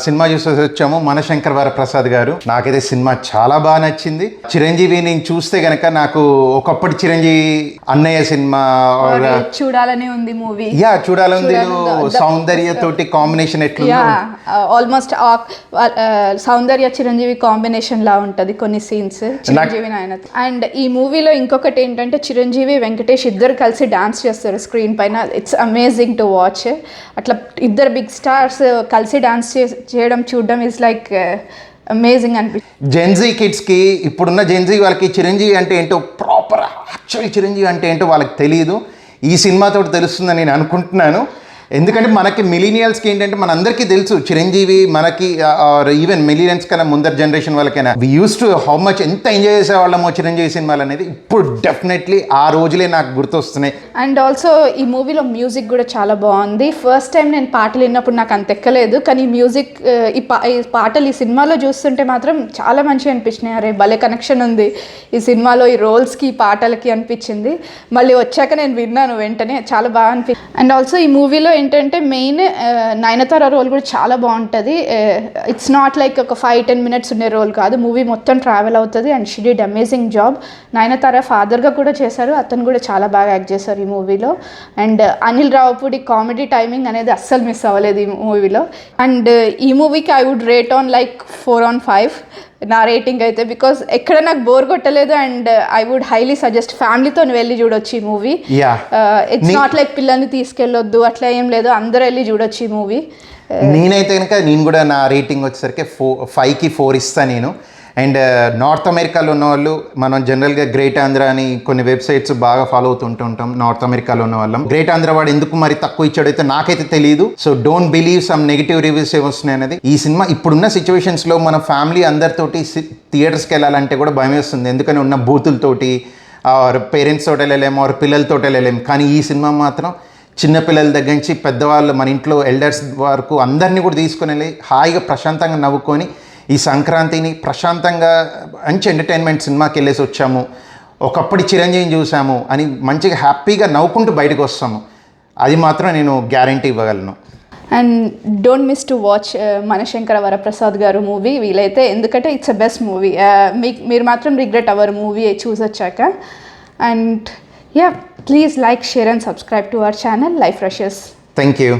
Cinema చూసి వచ్చాము మనశంకర్ వరప్రసాద్ గారు. నాకైతే సినిమా చాలా బాగా నచ్చింది. చిరంజీవి నేను చూస్తే గనక నాకు ఒకప్పటి చిరంజీవి అన్నయ్య సినిమా చూడాలని ఉంది మూవీ. యా చూడాలని సౌందర్య తోటి కాంబినేషన్ ఎట్లా ఆల్మోస్ట్ సౌందర్య చిరంజీవి కాంబినేషన్ లా ఉంటది కొన్ని సీన్స్ చిరంజీవి నాయన. అండ్ ఈ మూవీలో ఇంకొకటి ఏంటంటే చిరంజీవి వెంకటేష్ ఇద్దరు కలిసి డాన్స్ చేస్తారు స్క్రీన్ పైన. It's amazing to watch. అట్లా ఇద్దరు బిగ్ స్టార్స్ కలిసి డాన్స్ చేయడం చూడడం ఇస్ లైక్ అమేజింగ్ అనిపిస్తుంది. జెన్జీ కిడ్స్కి ఇప్పుడున్న జెన్జీ వాళ్ళకి చిరంజీవి అంటే ఏంటో ప్రాపర్ యాక్చువల్ చిరంజీవి అంటే ఏంటో వాళ్ళకి తెలియదు. ఈ సినిమాతో తెలుస్తుందని నేను అనుకుంటున్నాను. ఎందుకంటే మనకి మిలీనియల్స్కి ఏంటంటే మనందరికీ తెలుసు చిరంజీవి, మనకి ఈవెన్ మిలీనియల్స్ కన్నా ముందర జనరేషన్ వాళ్ళకైనా వి యూస్ టు హౌ మచ్ ఎంత ఎంజాయ్ చేసేవాళ్ళమో చిరంజీవి సినిమాలు అనేది ఇప్పుడు డెఫినెట్లీ ఆ రోజులే నాకు గుర్తొస్తున్నాయి. అండ్ ఆల్సో ఈ మూవీలో మ్యూజిక్ కూడా చాలా బాగుంది. ఫస్ట్ టైం నేను పాటలు విన్నప్పుడు నాకు అంత ఎక్కలేదు, కానీ మ్యూజిక్ ఈ పాటలు ఈ సినిమాలో చూస్తుంటే మాత్రం చాలా మంచిగా అనిపించినాయి. అరే భలే కనెక్షన్ ఉంది ఈ సినిమాలో ఈ రోల్స్కి ఈ పాటలకి అనిపించింది. మళ్ళీ వచ్చాక నేను విన్నాను వెంటనే, చాలా బాగా అనిపించింది. అండ్ ఆల్సో ఈ మూవీలో ఏంటంటే మెయిన్ నయనతార రోల్ కూడా చాలా బాగుంటుంది. ఇట్స్ నాట్ లైక్ ఒక 5-10 minutes ఉండే రోల్ కాదు, మూవీ మొత్తం ట్రావెల్ అవుతుంది. And she did amazing job. Nayanthara ఫాదర్గా కూడా చేశారు, అతను కూడా చాలా బాగా యాక్ట్ చేశారు ఈ మూవీలో. And Anil Ravipudi comedy timing అనేది అస్సలు మిస్ అవ్వలేదు ఈ మూవీలో. అండ్ ఈ మూవీకి I would rate on like 4/5 నా రేటింగ్ అయితే, బికాస్ ఎక్కడ నాకు బోర్ కొట్టలేదు. And I would highly suggest ఫ్యామిలీతో వెళ్ళి చూడొచ్చు ఈ మూవీ. ఇట్స్ నాట్ లైక్ పిల్లల్ని తీసుకెళ్ళొద్దు అట్లా ఏం లేదు, అందరూ వెళ్ళి చూడొచ్చు ఈ మూవీ. నేనైతే కనుక నేను కూడా నా రేటింగ్ వచ్చేసరికి 5కి 4 ఇస్తాను నేను. అండ్ నార్త్ అమెరికాలో ఉన్న వాళ్ళు, మనం జనరల్గా గ్రేట్ ఆంధ్ర అని కొన్ని వెబ్సైట్స్ బాగా ఫాలో అవుతుంటుంటాం. నార్త్ అమెరికాలో ఉన్న వాళ్ళం గ్రేట్ ఆంధ్ర వాడు ఎందుకు మరి తక్కువ ఇచ్చాడు అయితే నాకైతే తెలియదు. So don't believe some negative reviews ఏమొస్తున్నాయి అనేది. ఈ సినిమా ఇప్పుడున్న సిచ్యువేషన్స్లో మన ఫ్యామిలీ అందరితోటి థియేటర్స్కి వెళ్ళాలంటే కూడా భయం వేస్తుంది, ఎందుకని ఉన్న బూతులతోటి ఆర్ పేరెంట్స్ తోటి వెళ్ళలేము ఆర్ పిల్లలతోటి వెళ్ళలేము. కానీ ఈ సినిమా మాత్రం చిన్నపిల్లల దగ్గర నుంచి పెద్దవాళ్ళు, మన ఇంట్లో ఎల్డర్స్ వరకు అందరినీ కూడా తీసుకుని వెళ్ళి హాయిగా ప్రశాంతంగా నవ్వుకొని ఈ సంక్రాంతిని ప్రశాంతంగా మంచి ఎంటర్టైన్మెంట్ సినిమాకి వెళ్ళేసి వచ్చాము, ఒకప్పటి చిరంజీవిని చూసాము అని మంచిగా హ్యాపీగా నవ్వుకుంటూ బయటకు వస్తాము. అది మాత్రం నేను గ్యారంటీ ఇవ్వగలను. And don't miss to watch Mana Shankara Varaprasad garu movie వీలైతే, ఎందుకంటే ఇట్స్ అ బెస్ట్ మూవీ. మీరు మాత్రం రిగ్రెట్ అవ్వరు మూవీ చూసొచ్చాక. And ya please like, share and subscribe to our channel life rushes. Thank you.